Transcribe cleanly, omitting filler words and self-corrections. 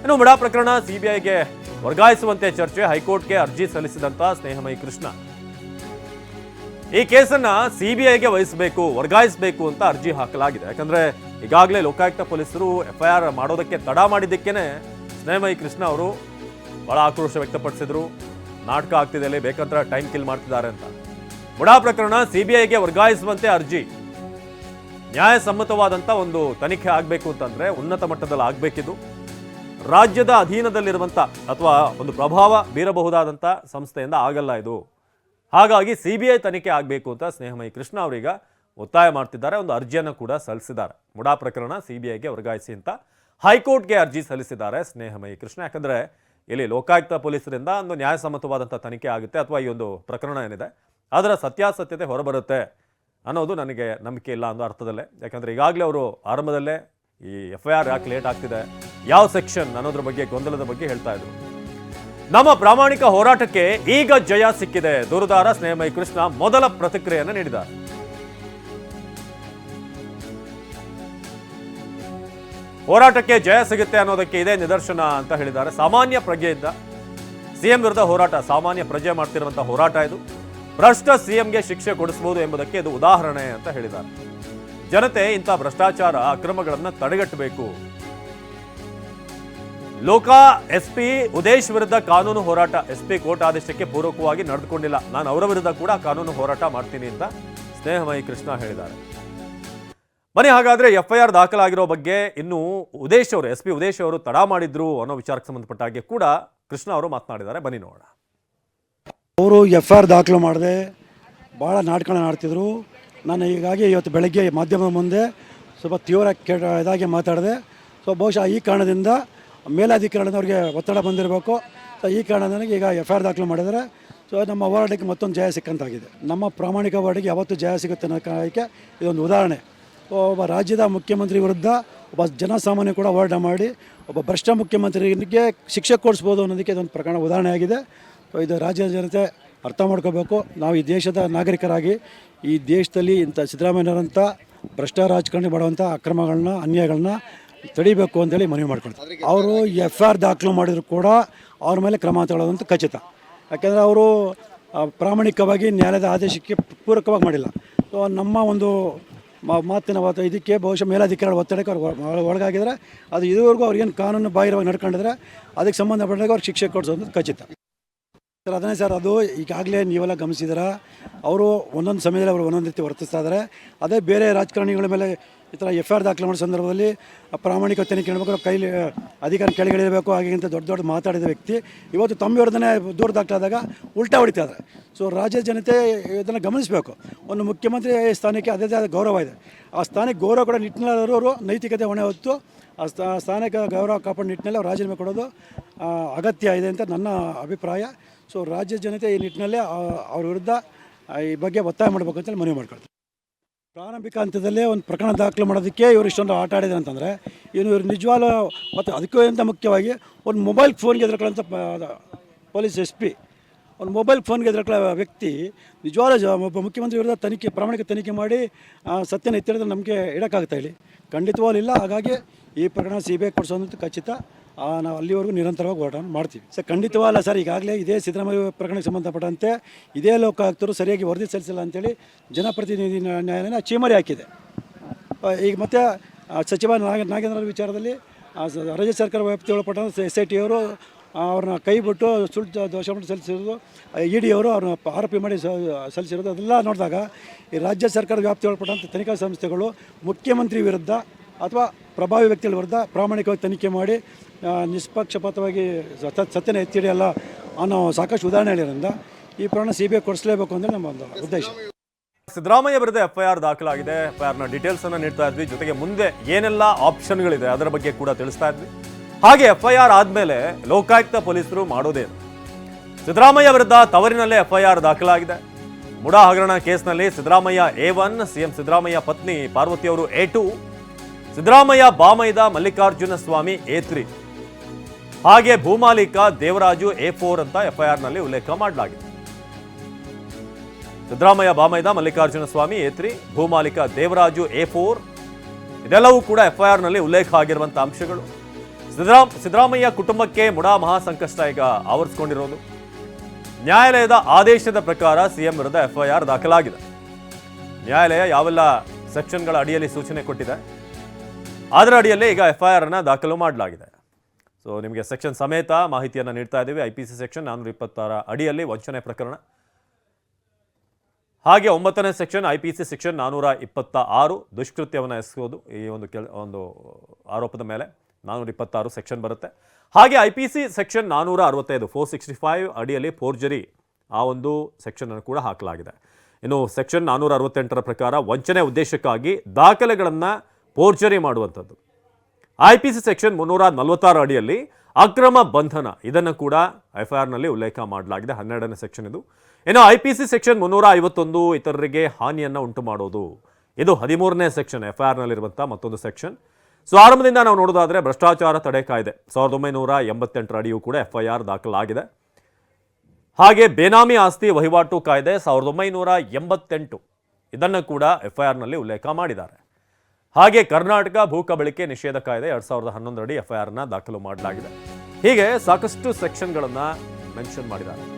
ಇನ್ನು ಮುಡಾ ಪ್ರಕರಣ ಸಿಬಿಐಗೆ ವರ್ಗಾಯಿಸುವಂತೆ ಚರ್ಚೆ, ಹೈಕೋರ್ಟ್ಗೆ ಅರ್ಜಿ ಸಲ್ಲಿಸಿದಂತ ಸ್ನೇಹಮಯಿ ಕೃಷ್ಣ ಈ ಕೇಸನ್ನ ಸಿಬಿಐಗೆ ವಹಿಸಬೇಕು, ವರ್ಗಾಯಿಸಬೇಕು ಅಂತ ಅರ್ಜಿ ಹಾಕಲಾಗಿದೆ. ಯಾಕಂದ್ರೆ ಈಗಾಗಲೇ ಲೋಕಾಯುಕ್ತ ಪೊಲೀಸರು ಎಫ್ಐಆರ್ ಮಾಡೋದಕ್ಕೆ ತಡ ಮಾಡಿದ್ದಕ್ಕೇನೆ ಸ್ನೇಹಮಯಿ ಕೃಷ್ಣ ಅವರು ಬಹಳ ಆಕ್ರೋಶ ವ್ಯಕ್ತಪಡಿಸಿದ್ರು. ನಾಟಕ ಆಗ್ತಿದೆ, ಬೇಕಂತ ಟೈಮ್ ಕಿಲ್ ಮಾಡ್ತಿದ್ದಾರೆ ಅಂತ. ಮುಡಾ ಪ್ರಕರಣ ಸಿಬಿಐಗೆ ವರ್ಗಾಯಿಸುವಂತೆ ಅರ್ಜಿ, ನ್ಯಾಯಸಮ್ಮತವಾದಂತ ಒಂದು ತನಿಖೆ ಆಗಬೇಕು ಅಂತಂದ್ರೆ ಉನ್ನತ ಮಟ್ಟದಲ್ಲಿ ಆಗಬೇಕಿದ್ದು. ರಾಜ್ಯದ ಅಧೀನದಲ್ಲಿರುವಂತ ಅಥವಾ ಒಂದು ಪ್ರಭಾವ ಬೀರಬಹುದಾದಂತ ಸಂಸ್ಥೆಯಿಂದ ಆಗಲ್ಲ ಇದು. ಹಾಗಾಗಿ ಸಿಬಿಐ ತನಿಖೆ ಆಗಬೇಕು ಅಂತ ಸ್ನೇಹಮಯಿ ಕೃಷ್ಣ ಅವರೀಗ ಒತ್ತಾಯ ಮಾಡ್ತಿದ್ದಾರೆ. ಒಂದು ಅರ್ಜಿಯನ್ನು ಕೂಡ ಸಲ್ಲಿಸಿದ್ದಾರೆ. ಮುಡಾ ಪ್ರಕರಣ ಸಿಬಿಐಗೆ ವರ್ಗಾಯಿಸಿ ಅಂತ ಹೈಕೋರ್ಟ್ಗೆ ಅರ್ಜಿ ಸಲ್ಲಿಸಿದ್ದಾರೆ ಸ್ನೇಹಮಯಿ ಕೃಷ್ಣ. ಯಾಕಂದ್ರೆ ಇಲ್ಲಿ ಲೋಕಾಯುಕ್ತ ಪೊಲೀಸರಿಂದ ಒಂದು ನ್ಯಾಯಸಮ್ಮತವಾದಂಥ ತನಿಖೆ ಆಗುತ್ತೆ ಅಥವಾ ಈ ಒಂದು ಪ್ರಕರಣ ಏನಿದೆ ಅದರ ಸತ್ಯಾಸತ್ಯತೆ ಹೊರಬರುತ್ತೆ ಅನ್ನೋದು ನನಗೆ ನಂಬಿಕೆ ಇಲ್ಲ ಅನ್ನೋ ಅರ್ಥದಲ್ಲೇ. ಯಾಕಂದ್ರೆ ಈಗಾಗಲೇ ಅವರು ಆರಂಭದಲ್ಲೇ ಈ ಎಫ್ಐಆರ್ ಯಾಕೆ ಲೇಟ್ ಆಗ್ತಿದೆ, ಯಾವ ಸೆಕ್ಷನ್ ಅನ್ನೋದ್ರ ಬಗ್ಗೆ, ಗೊಂದಲದ ಬಗ್ಗೆ ಹೇಳ್ತಾ ಇದ್ರು. ನಮ್ಮ ಪ್ರಾಮಾಣಿಕ ಹೋರಾಟಕ್ಕೆ ಈಗ ಜಯ ಸಿಕ್ಕಿದೆ, ದೂರುದಾರ ಸ್ನೇಹಮಯಿ ಕೃಷ್ಣ ಮೊದಲ ಪ್ರತಿಕ್ರಿಯೆಯನ್ನು ನೀಡಿದ್ದಾರೆ. ಹೋರಾಟಕ್ಕೆ ಜಯ ಸಿಗುತ್ತೆ ಅನ್ನೋದಕ್ಕೆ ಇದೇ ನಿದರ್ಶನ ಅಂತ ಹೇಳಿದ್ದಾರೆ. ಸಾಮಾನ್ಯ ಪ್ರಜ್ಞೆಯಿಂದ ಸಿಎಂ ವಿರುದ್ಧ ಹೋರಾಟ, ಸಾಮಾನ್ಯ ಪ್ರಜೆ ಮಾಡ್ತಿರುವಂತಹ ಹೋರಾಟ ಇದು. ಭ್ರಷ್ಟ ಸಿಎಂಗೆ ಶಿಕ್ಷೆ ಕೊಡಿಸಬಹುದು ಎಂಬುದಕ್ಕೆ ಇದು ಉದಾಹರಣೆ ಅಂತ ಹೇಳಿದ್ದಾರೆ. ಜನತೆ ಇಂಥ ಭ್ರಷ್ಟಾಚಾರ ಅಕ್ರಮಗಳನ್ನು ತಡೆಗಟ್ಟಬೇಕು. ಲೋಕಾ ಎಸ್ಪಿ ಉದೇಶ್ ವಿರುದ್ಧ ಕಾನೂನು ಹೋರಾಟ, ಎಸ್ಪಿ ಕೋರ್ಟ್ ಆದೇಶಕ್ಕೆ ಪೂರಕವಾಗಿ ನಡೆದುಕೊಂಡಿಲ್ಲ, ನಾನು ಅವರ ವಿರುದ್ಧ ಕೂಡ ಕಾನೂನು ಹೋರಾಟ ಮಾಡ್ತೀನಿ ಅಂತ ಸ್ನೇಹಮಯಿ ಕೃಷ್ಣ ಹೇಳಿದ್ದಾರೆ. ಬನ್ನಿ ಹಾಗಾದ್ರೆ ಎಫ್ಐಆರ್ ದಾಖಲಾಗಿರೋ ಬಗ್ಗೆ ಇನ್ನು ಉದೇಶ್ ಅವರು, ಎಸ್ಪಿ ಉದೇಶ್ ಅವರು ತಡ ಮಾಡಿದ್ರು ಅನ್ನೋ ವಿಚಾರಕ್ಕೆ ಸಂಬಂಧಪಟ್ಟ ಹಾಗೆ ಕೂಡ ಕೃಷ್ಣ ಅವರು ಮಾತನಾಡಿದ್ದಾರೆ. ಬನ್ನಿ ನೋಡೋಣ. ಅವರು ಎಫ್ಐಆರ್ ದಾಖಲು ಮಾಡದೆ ಭಾಳ ನಾಟಕಗಳನ್ನ ಆಡ್ತಿದ್ರು. ನಾನು ಹೀಗಾಗಿ ಇವತ್ತು ಬೆಳಗ್ಗೆ ಮಾಧ್ಯಮದ ಮುಂದೆ ಸ್ವಲ್ಪ ತೀವ್ರ ಇದಾಗಿ ಮಾತಾಡಿದೆ. ಸೊ ಬಹುಶಃ ಈ ಕಾರಣದಿಂದ ಮೇಲಾಧಿಕಾರಿಗಳವ್ರಿಗೆ ಒತ್ತಡ ಬಂದಿರಬೇಕು. ಸೊ ಈ ಕಾರಣದಿಂದ ಈಗ ಎಫ್ಐಆರ್ ದಾಖಲು ಮಾಡಿದರೆ ಸೊ ನಮ್ಮ ಹೋರಾಟಕ್ಕೆ ಮತ್ತೊಂದು ಜಯ ಸಿಕ್ಕಂತಾಗಿದೆ. ನಮ್ಮ ಪ್ರಾಮಾಣಿಕ ಹೋರಾಟಕ್ಕೆ ಯಾವತ್ತೂ ಜಯ ಸಿಗುತ್ತೆ ಅನ್ನೋಕ್ಕೆ ಇದೊಂದು ಉದಾಹರಣೆ. ಒಬ್ಬ ರಾಜ್ಯದ ಮುಖ್ಯಮಂತ್ರಿ ವಿರುದ್ಧ ಒಬ್ಬ ಜನಸಾಮಾನ್ಯ ಕೂಡ ಹೋರಾಟ ಮಾಡಿ ಒಬ್ಬ ಭ್ರಷ್ಟ ಮುಖ್ಯಮಂತ್ರಿಗೆ ಶಿಕ್ಷೆ ಕೊಡಿಸ್ಬೋದು ಅನ್ನೋದಕ್ಕೆ ಇದೊಂದು ಪ್ರಕರಣ ಉದಾಹರಣೆ ಆಗಿದೆ. ಸೊ ಇದು ರಾಜ್ಯದ ಜನತೆ ಅರ್ಥ ಮಾಡ್ಕೋಬೇಕು. ನಾವು ಈ ದೇಶದ ನಾಗರಿಕರಾಗಿ ಈ ದೇಶದಲ್ಲಿ ಇಂಥ ಸಿದ್ದರಾಮಯ್ಯನವರಂಥ ಭ್ರಷ್ಟ ರಾಜಕಾರಣಿ ಮಾಡುವಂಥ ಅಕ್ರಮಗಳನ್ನ, ಅನ್ಯಾಯಗಳನ್ನ ತಡಿಬೇಕು ಅಂತೇಳಿ ಮನವಿ ಮಾಡ್ಕೊಳ್ತಾರೆ. ಅವರು ಎಫ್ಐಆರ್ ದಾಖಲು ಮಾಡಿದ್ರು ಕೂಡ ಅವ್ರ ಮೇಲೆ ಕ್ರಮ ತಗೊಳ್ಳೋದಂತ ಖಚಿತ. ಯಾಕೆಂದರೆ ಅವರು ಪ್ರಾಮಾಣಿಕವಾಗಿ ನ್ಯಾಯಾಲಯದ ಆದೇಶಕ್ಕೆ ಪೂರಕವಾಗಿ ಮಾಡಿಲ್ಲ. ಸೊ ನಮ್ಮ ಒಂದು ಮಾತಿನ ಇದಕ್ಕೆ ಬಹುಶಃ ಮೇಲಾಧಿಕಾರಿಗಳ ಒತ್ತಡಕ್ಕೆ ಅವ್ರು ಒಳಗಾಗಿದ್ದಾರೆ. ಅದು ಇದುವರೆಗೂ ಅವ್ರಿಗೇನು ಕಾನೂನು ಬಾಹಿರವಾಗಿ ನಡ್ಕೊಂಡಿದ್ರೆ ಅದಕ್ಕೆ ಸಂಬಂಧಪಟ್ಟಾಗ ಅವ್ರಿಗೆ ಶಿಕ್ಷೆ ಕೊಡಿಸೋದು ಖಚಿತ. ಸರ್ ಅದನ್ನೇ ಸರ್, ಅದು ಈಗಾಗಲೇ ನೀವೆಲ್ಲ ಗಮನಿಸಿದ್ದೀರಾ, ಅವರು ಒಂದೊಂದು ಸಮಯದಲ್ಲಿ ಅವರು ಒಂದೊಂದು ರೀತಿ ವರ್ತಿಸ್ತಾ ಇದ್ದಾರೆ. ಅದೇ ಬೇರೆ ರಾಜಕಾರಣಿಗಳ ಮೇಲೆ ಈ ಥರ ಎಫ್ಐಆರ್ ದಾಖಲು ಮಾಡೋ ಸಂದರ್ಭದಲ್ಲಿ ಪ್ರಾಮಾಣಿಕ ತನಿಖೆ ಮಾಡಬೇಕು, ಕೈಲಿ ಅಧಿಕಾರ ಕೆಳಗಿಳಿಯಬೇಕು, ಹಾಗೆಂತ ದೊಡ್ಡ ದೊಡ್ಡ ಮಾತಾಡಿದ ವ್ಯಕ್ತಿ ಇವತ್ತು ತಮ್ಮ ವಿರುದ್ಧನೇ ದೂರು ದಾಖಲಾದಾಗ ಉಲ್ಟಾ ಹೊಡಿತಾ ಇದ್ದಾರೆ. ಸೊ ರಾಜ್ಯದ ಜನತೆ ಇದನ್ನು ಗಮನಿಸಬೇಕು. ಒಂದು ಮುಖ್ಯಮಂತ್ರಿ ಸ್ಥಾನಕ್ಕೆ ಅದೇ ಆದ ಗೌರವ ಇದೆ. ಆ ಸ್ಥಾನಕ್ಕೆ ಗೌರವ ಕೊಡೋ ನಿಟ್ಟಿನವರು ನೈತಿಕತೆ ಹೊಣೆ ಹೊತ್ತು ಆ ಸ್ಥಾನಕ್ಕೆ ಗೌರವ ಕಾಪಾಡೋ ನಿಟ್ಟಿನಲ್ಲಿ ಅವ್ರು ರಾಜೀನಾಮೆ ಕೊಡೋದು ಅಗತ್ಯ ಇದೆ ಅಂತ ನನ್ನ ಅಭಿಪ್ರಾಯ. ಸೊ ರಾಜ್ಯ ಜನತೆ ಈ ನಿಟ್ಟಿನಲ್ಲೇ ಅವ್ರ ವಿರುದ್ಧ ಈ ಬಗ್ಗೆ ಒತ್ತಾಯ ಮಾಡಬೇಕು ಅಂತೇಳಿ ಮನವಿ ಮಾಡ್ಕೊಳ್ತಾರೆ. ಪ್ರಾರಂಭಿಕ ಹಂತದಲ್ಲೇ ಒಂದು ಪ್ರಕರಣ ದಾಖಲು ಮಾಡೋದಕ್ಕೆ ಇವರು ಇಷ್ಟೊಂದು ಆಟ ಆಡಿದ್ದಾರೆ ಅಂತಂದರೆ ಇವರು ನಿಜವಾಗ್ಲೂ ಮತ್ತು ಅದಕ್ಕಿಂತ ಮುಖ್ಯವಾಗಿ ಒಂದು ಮೊಬೈಲ್ ಫೋನ್ಗೆ ಎದುರ್ಕೊಳ್ಳೋಂಥ ಪೊಲೀಸ್ SP, ಒಂದು ಮೊಬೈಲ್ ಫೋನ್ಗೆ ಎದುರ್ಕೊಳ್ಳೋ ವ್ಯಕ್ತಿ ನಿಜವಾಗ್ಲೂ ಒಬ್ಬ ಮುಖ್ಯಮಂತ್ರಿ ವಿರುದ್ಧ ಪ್ರಾಮಾಣಿಕ ತನಿಖೆ ಮಾಡಿ ಸತ್ಯನ ಎತ್ತಿಡಿದ್ರೆ ನಮಗೆ ಇಡೋಕ್ಕಾಗ್ತಾ ಇಲ್ಲಿ ಖಂಡಿತವಾಗ್ಲೂ ಇಲ್ಲ. ಹಾಗಾಗಿ ಈ ಪ್ರಕರಣ CBI ಕೊಡಿಸೋದಂತ ಖಚಿತ. ನಾವು ಅಲ್ಲಿವರೆಗೂ ನಿರಂತರವಾಗಿ ಹೋರಾಟ ಮಾಡ್ತೀವಿ ಸರ್. ಖಂಡಿತವಲ್ಲ ಸರ್, ಈಗಾಗಲೇ ಇದೇ ಸಿದ್ದರಾಮಯ್ಯ ಪ್ರಕರಣಕ್ಕೆ ಸಂಬಂಧಪಟ್ಟಂತೆ ಇದೇ ಲೋಕಾಯುಕ್ತರು ಸರಿಯಾಗಿ ವರದಿ ಸಲ್ಲಿಸಿಲ್ಲ ಅಂತೇಳಿ ಜನಪ್ರತಿನಿಧಿ ನ್ಯಾಯಾಲಯ ಚೀಮರಿ ಹಾಕಿದೆ. ಈಗ ಮತ್ತೆ ಸಚಿವ ನಾಗೇಂದ್ರ ವಿಚಾರದಲ್ಲಿ ರಾಜ್ಯ ಸರ್ಕಾರ ವ್ಯಾಪ್ತಿ ಒಳಪಟ್ಟ SIT ಅವರು ಅವ್ರನ್ನ ಕೈ ಬಿಟ್ಟು ಸುಳ್ಳು ದೋಷ ಸಲ್ಲಿಸಿರೋದು, ED ಅವರು ಅವ್ರನ್ನ ಆರೋಪಿ ಮಾಡಿ ಸಲ್ಲಿಸಿರೋದು, ಅದೆಲ್ಲ ನೋಡಿದಾಗ ಈ ರಾಜ್ಯ ಸರ್ಕಾರದ ವ್ಯಾಪ್ತಿ ಒಳಪಟ್ಟಂಥ ತನಿಖಾ ಸಂಸ್ಥೆಗಳು ಮುಖ್ಯಮಂತ್ರಿ ವಿರುದ್ಧ ಅಥವಾ ಪ್ರಭಾವಿ ವ್ಯಕ್ತಿಗಳ ವಿರುದ್ಧ ಪ್ರಾಮಾಣಿಕವಾಗಿ ತನಿಖೆ ಮಾಡಿ ನಿಷ್ಪಕ್ಷಪಾತವಾಗಿ ಸತ್ಯನ ಎತ್ತಿಡಿಯಲ್ಲ ಅನ್ನೋ ಸಾಕಷ್ಟು ಉದಾಹರಣೆ ಹೇಳಿರೋದ್ರಿಂದ ಈ ಪ್ರಕರಣ CBI ಕೊಡಿಸಲೇಬೇಕು ಅಂದರೆ ನಮ್ಮ ಒಂದು ಉದ್ದೇಶ. ಸಿದ್ದರಾಮಯ್ಯ ವಿರುದ್ಧ ಎಫ್ಐಆರ್ ದಾಖಲಾಗಿದೆ. ಎಫ್ಐಆರ್ನ ಡೀಟೇಲ್ಸ್ ಅನ್ನು ನೀಡ್ತಾ ಇದ್ವಿ, ಜೊತೆಗೆ ಮುಂದೆ ಏನೆಲ್ಲ ಆಪ್ಷನ್ಗಳಿದೆ ಅದರ ಬಗ್ಗೆ ಕೂಡ ತಿಳಿಸ್ತಾ ಇದ್ವಿ. ಹಾಗೆ ಎಫ್ಐಆರ್ ಆದ್ಮೇಲೆ ಲೋಕಾಯುಕ್ತ ಪೊಲೀಸರು ಮಾಡೋದೇನು? ಸಿದ್ದರಾಮಯ್ಯ ವಿರುದ್ಧ ತವರಿನಲ್ಲೇ ಎಫ್ಐಆರ್ ದಾಖಲಾಗಿದೆ. ಮುಡಾ ಹಗರಣ ಕೇಸ್ನಲ್ಲಿ ಸಿದ್ದರಾಮಯ್ಯ A1, CM ಸಿದ್ದರಾಮಯ್ಯ ಪತ್ನಿ ಪಾರ್ವತಿ ಅವರು A2, ಸಿದ್ದರಾಮಯ್ಯ ಬಾಮೈದ ಮಲ್ಲಿಕಾರ್ಜುನ ಸ್ವಾಮಿ A3, ಹಾಗೆ ಭೂಮಾಲೀಕ ದೇವರಾಜು A4 ಅಂತ ಎಫ್ಐಆರ್ನಲ್ಲಿ ಉಲ್ಲೇಖ ಮಾಡಲಾಗಿದೆ. ಸಿದ್ದರಾಮಯ್ಯ ಬಾಮೈದ ಮಲ್ಲಿಕಾರ್ಜುನ ಸ್ವಾಮಿ A3, ಭೂಮಾಲೀಕ ದೇವರಾಜು A4 ಇದೆಲ್ಲವೂ ಕೂಡ ಎಫ್ಐಆರ್ನಲ್ಲಿ ಉಲ್ಲೇಖ ಆಗಿರುವಂತಹ ಅಂಶಗಳು. ಸಿದ್ದರಾಮಯ್ಯ ಕುಟುಂಬಕ್ಕೆ ಮುಡಾ ಮಹಾಸಂಕಷ್ಟ ಈಗ ಆವರಿಸಿಕೊಂಡಿರೋದು. ನ್ಯಾಯಾಲಯದ ಆದೇಶದ ಪ್ರಕಾರ ಸಿಎಂ ವಿರುದ್ಧ ಎಫ್ಐಆರ್ ದಾಖಲಾಗಿದೆ. ನ್ಯಾಯಾಲಯ ಯಾವೆಲ್ಲ ಸೆಕ್ಷನ್ಗಳ ಅಡಿಯಲ್ಲಿ ಸೂಚನೆ ಕೊಟ್ಟಿದೆ ಅದರ ಅಡಿಯಲ್ಲೇ ಈಗ ಎಫ್ಐಆರ್ ಅನ್ನ ದಾಖಲು ಮಾಡಲಾಗಿದೆ. ಸೊ ನಿಮಗೆ ಸೆಕ್ಷನ್ ಸಮೇತ ಮಾಹಿತಿಯನ್ನು ನೀಡ್ತಾ ಇದ್ದೀವಿ. IPC ಸೆಕ್ಷನ್ 426 ಅಡಿಯಲ್ಲಿ ವಂಚನೆ ಪ್ರಕರಣ, ಹಾಗೆ 9ನೇ ಸೆಕ್ಷನ್ IPC ಸೆಕ್ಷನ್ 426 ದುಷ್ಕೃತ್ಯವನ್ನು ಎಸಗೋದು, ಈ ಒಂದು ಆರೋಪದ ಮೇಲೆ 426 ಸೆಕ್ಷನ್ ಬರುತ್ತೆ. ಹಾಗೆ IPC ಸೆಕ್ಷನ್ 465 465 ಅಡಿಯಲ್ಲಿ ಫೋರ್ಜರಿ ಆ ಒಂದು ಸೆಕ್ಷನ್ ಅನ್ನು ಕೂಡ ಹಾಕಲಾಗಿದೆ. ಇನ್ನು ಸೆಕ್ಷನ್ 468ರ ಪ್ರಕಾರ ವಂಚನೆ ಉದ್ದೇಶಕ್ಕಾಗಿ ದಾಖಲೆಗಳನ್ನು ಫೋರ್ಜರಿ ಮಾಡುವಂಥದ್ದು. IPC ಸೆಕ್ಷನ್ 346 ಅಡಿಯಲ್ಲಿ ಅಕ್ರಮ ಬಂಧನ, ಇದನ್ನು ಕೂಡ ಎಫ್ಐಆರ್ನಲ್ಲಿ ಉಲ್ಲೇಖ ಮಾಡಲಾಗಿದೆ. 12ನೇ ಸೆಕ್ಷನ್ ಇದು. ಇನ್ನು IPC ಸೆಕ್ಷನ್ 351 ಇತರರಿಗೆ ಹಾನಿಯನ್ನು ಉಂಟು ಮಾಡೋದು, ಇದು 13ನೇ ಸೆಕ್ಷನ್ ಎಫ್ಐಆರ್ನಲ್ಲಿರುವಂಥ ಮತ್ತೊಂದು ಸೆಕ್ಷನ್. ಸೊ ಆರಂಭದಿಂದ ನಾವು ನೋಡೋದಾದರೆ ಭ್ರಷ್ಟಾಚಾರ ತಡೆ ಕಾಯ್ದೆ 1988ರ ಅಡಿಯೂ ಕೂಡ ಎಫ್ಐಆರ್ ದಾಖಲಾಗಿದೆ. ಹಾಗೆ ಬೇನಾಮಿ ಆಸ್ತಿ ವಹಿವಾಟು ಕಾಯ್ದೆ 1988 ಇದನ್ನು ಕೂಡ ಎಫ್ಐಆರ್ನಲ್ಲಿ ಉಲ್ಲೇಖ ಮಾಡಿದ್ದಾರೆ. ಹಾಗೆ ಕರ್ನಾಟಕ ಭೂ ಕಬಳಿಕೆ ನಿಷೇಧ ಕಾಯ್ದೆ 2011 ಅಡಿ ಎಫ್ಐಆರ್ನ ದಾಖಲು ಮಾಡಲಾಗಿದೆ. ಹೀಗೆ ಸಾಕಷ್ಟು ಸೆಕ್ಷನ್ಗಳನ್ನು ಮೆನ್ಷನ್ ಮಾಡಿದ್ದಾರೆ.